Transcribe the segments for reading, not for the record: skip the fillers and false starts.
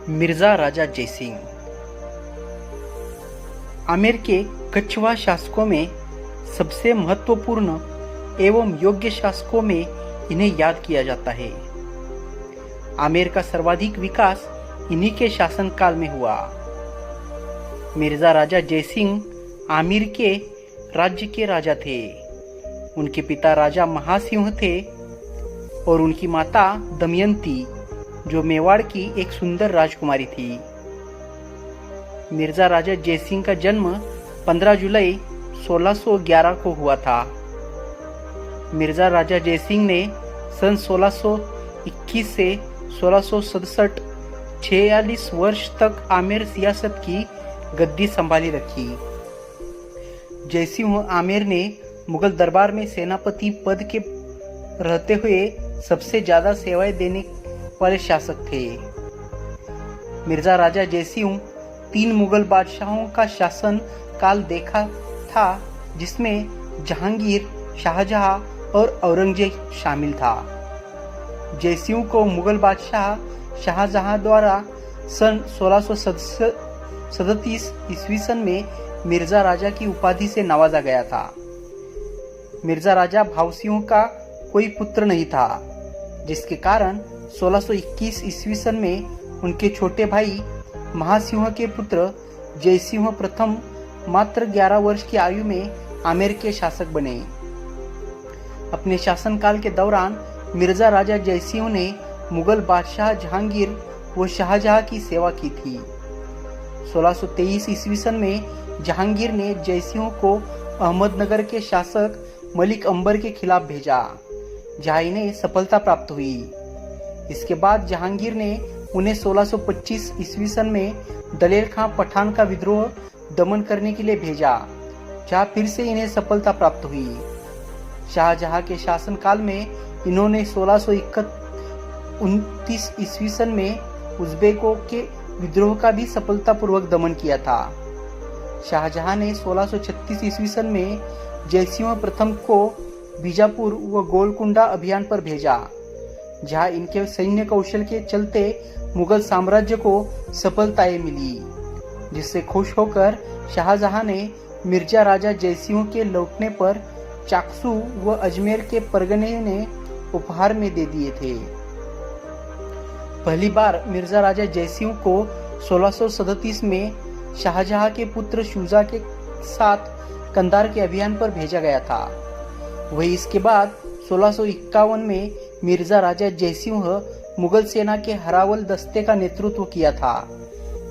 मिर्जा राजा जयसिंह आमेर के कछवा शासकों में सबसे महत्वपूर्ण एवं योग्य शासकों में इन्हें याद किया जाता है। आमेर का सर्वाधिक विकास इन्हीं के शासनकाल में हुआ। मिर्जा राजा जयसिंह आमेर के राज्य के राजा थे। उनके पिता राजा महासिंह थे और उनकी माता दमयंती जो मेवाड़ की एक सुंदर राजकुमारी थी। मिर्जा राजा जयसिंह का जन्म 15 जुलाई 1611 को हुआ था। मिर्जा राजा जयसिंह ने सन 1621 से 1667 46 वर्ष तक आमेर सियासत की गद्दी संभाली रखी। जयसिंह आमेर ने मुगल दरबार में सेनापति पद के रहते हुए सबसे ज्यादा सेवाएं देने वाले शासक थे। मिर्जा राजा जयसिंह 3 मुगल बादशाहों का शासन काल देखा था, जिसमें जहांगीर, शाहजहां और औरंगजेब शामिल था। जयसिंह को मुगल बादशाह शाहजहां द्वारा सन 1637 ईस्वी सन में मिर्जा राजा की उपाधि से नवाजा गया था। मिर्जा राजा भावसिंह का कोई पुत्र नहीं था, जिसके कारण 1621 ईस्वी सन में उनके छोटे भाई महासिंह के पुत्र जयसिंह प्रथम मात्र 11 वर्ष की आयु में आमेर के शासक बने। अपने शासनकाल के दौरान मिर्जा राजा जयसिंह ने मुगल बादशाह जहांगीर व शाहजहां की सेवा की थी। 1623 ईस्वी सन में जहांगीर ने जयसिंह को अहमदनगर के शासक मलिक अंबर के खिलाफ भेजा, जहां इन्हें सफलता प्राप्त हुई। इसके बाद जहांगीर ने उन्हें 1625 ईस्वी सन में दलेर खां पठान का विद्रोह दमन करने के लिए भेजा, जहां फिर से इन्हें सफलता प्राप्त हुई। शाहजहां के शासनकाल में इन्होंने 1629 ईस्वी सन में उज़्बेकों के विद्रोह का भी सफलतापूर्वक दमन किया था। शाहजहां ने 1636 ईस्वी सन में जयसिंह प्रथम को बीजापुर व गोलकुंडा अभियान पर भेजा, जहां इनके सैन्य कौशल के चलते मुगल साम्राज्य को सफलताएं मिली, जिससे खुश होकर शाहजहां ने मिर्जा राजा जयसिंह के लौटने पर चाकसू व अजमेर के परगने ने उपहार में दे दिए थे। पहली बार मिर्जा राजा जयसिंह को 1637 में शाहजहां के पुत्र शुजा के साथ कंधार के अभियान पर भेजा गया था। वही इसके बाद 1651 में मिर्जा राजा जयसिंह मुगल सेना के हरावल दस्ते का नेतृत्व किया था,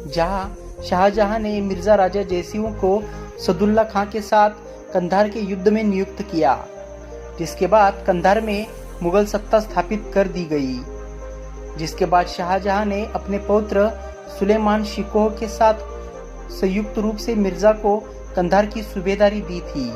जहां शाहजहां ने मिर्जा राजा जयसिंह को सदुल्ला खां के साथ कंधार के युद्ध में नियुक्त किया, जिसके बाद कंधार में मुगल सत्ता स्थापित कर दी गई। जिसके बाद शाहजहां ने अपने पौत्र सुलेमान शिकोह के साथ संयुक्त रूप से मिर्जा को कंधार की सूबेदारी दी थी।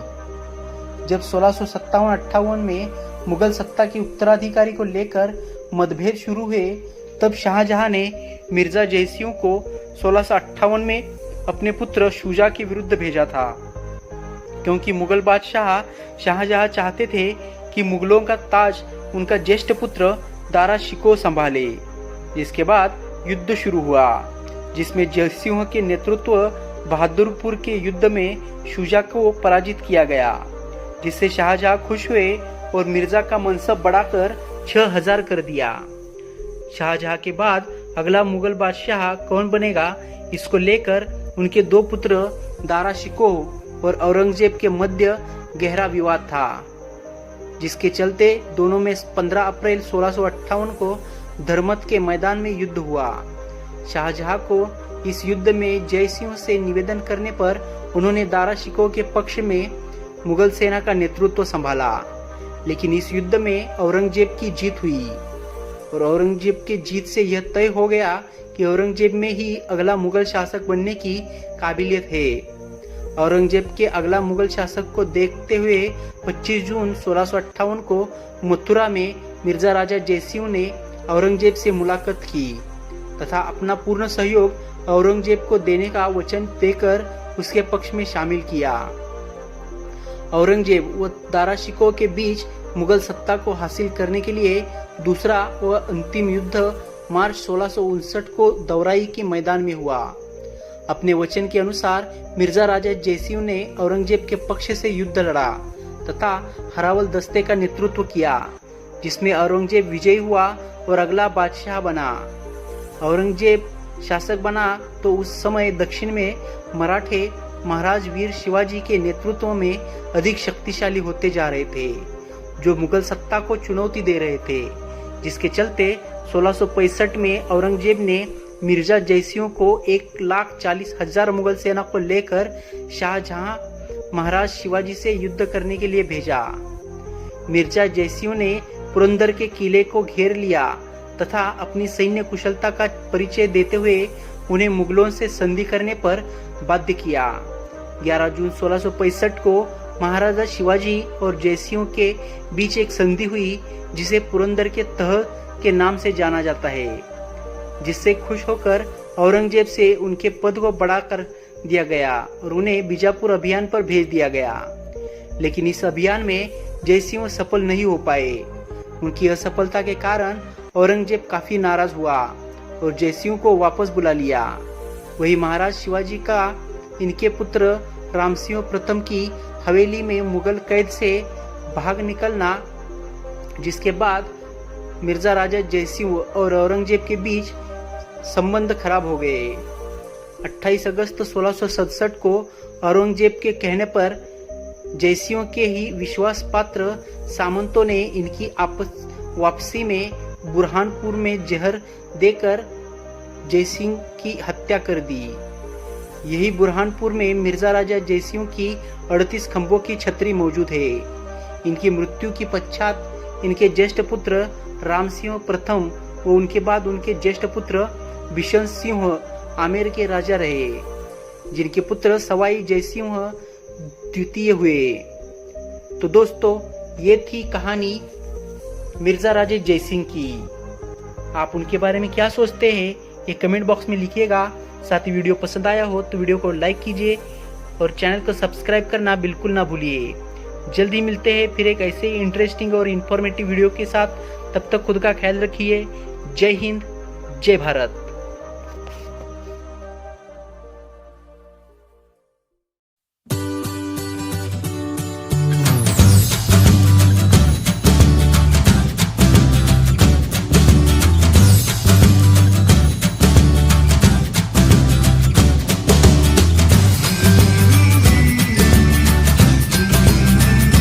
जब 1657-58 में मुगल सत्ता के उत्तराधिकारी को लेकर मतभेद शुरू हुए, तब शाहजहां ने मिर्जा जयसिंह को 1658 में अपने पुत्र शुजा के विरुद्ध भेजा था, क्योंकि मुगल बादशाह शाहजहां चाहते थे कि मुगलों का ताज उनका ज्येष्ठ पुत्र दारा शिकोह संभाले। जिसके बाद युद्ध शुरू हुआ, जिसमें जयसिंह के नेतृत्व बहादुरपुर के युद्ध में शुजा को पराजित किया गया, जिससे शाहजहां खुश हुए और मिर्जा का मनसब बढ़ाकर 6000 कर दिया। शाहजहां के बाद अगला मुगल बादशाह कौन बनेगा, इसको लेकर उनके 2 पुत्र दारा शिकोह और औरंगजेब के मध्य गहरा विवाद था, जिसके चलते दोनों में 15 अप्रैल 1658 को धर्मत के मैदान में युद्ध हुआ। शाहजहां को इस युद्ध में जयसिंह से निवेदन करने पर उन्होंने दारा शिकोह के पक्ष में मुगल सेना का नेतृत्व संभाला, लेकिन इस युद्ध में औरंगजेब की जीत हुई और औरंगजेब की जीत से यह तय हो गया कि औरंगजेब में ही अगला मुगल शासक बनने की काबिलियत है। औरंगजेब के अगला मुगल शासक को देखते हुए 25 जून 1658 को मथुरा में मिर्जा राजा जयसिंह ने औरंगजेब से मुलाकात की तथा अपना पूर्ण सहयोग औरंगजेब को देने का वचन देकर उसके पक्ष में शामिल किया। औरंगजेब व दारा शिकोह के बीच मुगल सत्ता को हासिल करने के लिए दूसरा व अंतिम युद्ध मार्च 1659 को दौराई के मैदान में हुआ। अपने वचन के अनुसार मिर्जा राजा जयसिंह ने औरंगजेब के पक्ष से युद्ध लड़ा तथा हरावल दस्ते का नेतृत्व किया, जिसमें औरंगजेब विजयी हुआ और अगला बादशाह बना। औरंगजेब शासक बना तो उस समय दक्षिण में मराठे महाराज वीर शिवाजी के नेतृत्व में अधिक शक्तिशाली होते जा रहे थे, जो मुगल सत्ता को चुनौती दे रहे थे, जिसके चलते 1665 में औरंगजेब ने मिर्जा जयसिंह को 1,40,000 मुगल सेना को लेकर शाहजहां महाराज शिवाजी से युद्ध करने के लिए भेजा। मिर्जा जयसिंह ने पुरंदर के किले को घेर लिया तथा अपनी सैन्य कुशलता का परिचय देते हुए उन्हें मुगलों से संधि करने पर बाध्य किया। 11 जून 1665 को महाराजा शिवाजी और जयसिंह के बीच एक संधि हुई, जिसे पुरंदर के तह के नाम से जाना जाता है, जिससे खुश होकर औरंगजेब से उनके पद को बढ़ा कर दिया गया और उन्हें बीजापुर अभियान पर भेज दिया गया। लेकिन इस अभियान में जयसिंह सफल नहीं हो पाए। उनकी असफलता के कारण औरंगजेब काफी नाराज हुआ और जयसिंह को वापस बुला लिया। वही महाराज शिवाजी का इनके पुत्र रामसिंह प्रथम की हवेली में मुगल कैद से भाग निकलना, जिसके बाद मिर्जा राजा जयसिंह और औरंगजेब के बीच संबंध खराब हो गए। 28 अगस्त 1667 को औरंगजेब के कहने पर जयसिंह के ही विश्वास पात्र सामंतों ने इनकी वापसी में बुरहानपुर में जहर देकर जयसिंह की हत्या कर दी। यही बुरहानपुर में मिर्जा राजा जयसिंह की 38 खंभों की छतरी मौजूद है। इनकी मृत्यु के पश्चात इनके ज्येष्ठ पुत्र रामसिंह प्रथम व उनके बाद उनके ज्येष्ठ पुत्र बिशन सिंह आमेर के राजा रहे, जिनके पुत्र सवाई जयसिंह द्वितीय हुए। तो दोस्तों, ये थी कहानी मिर्जा राजा जयसिंह की। आप उनके बारे में क्या सोचते हैं ये कमेंट बॉक्स में लिखिएगा। साथ ही वीडियो पसंद आया हो तो वीडियो को लाइक कीजिए और चैनल को सब्सक्राइब करना बिल्कुल ना भूलिए। जल्दी मिलते हैं फिर एक ऐसे ही इंटरेस्टिंग और इन्फॉर्मेटिव वीडियो के साथ। तब तक खुद का ख्याल रखिए। जय हिंद, जय भारत।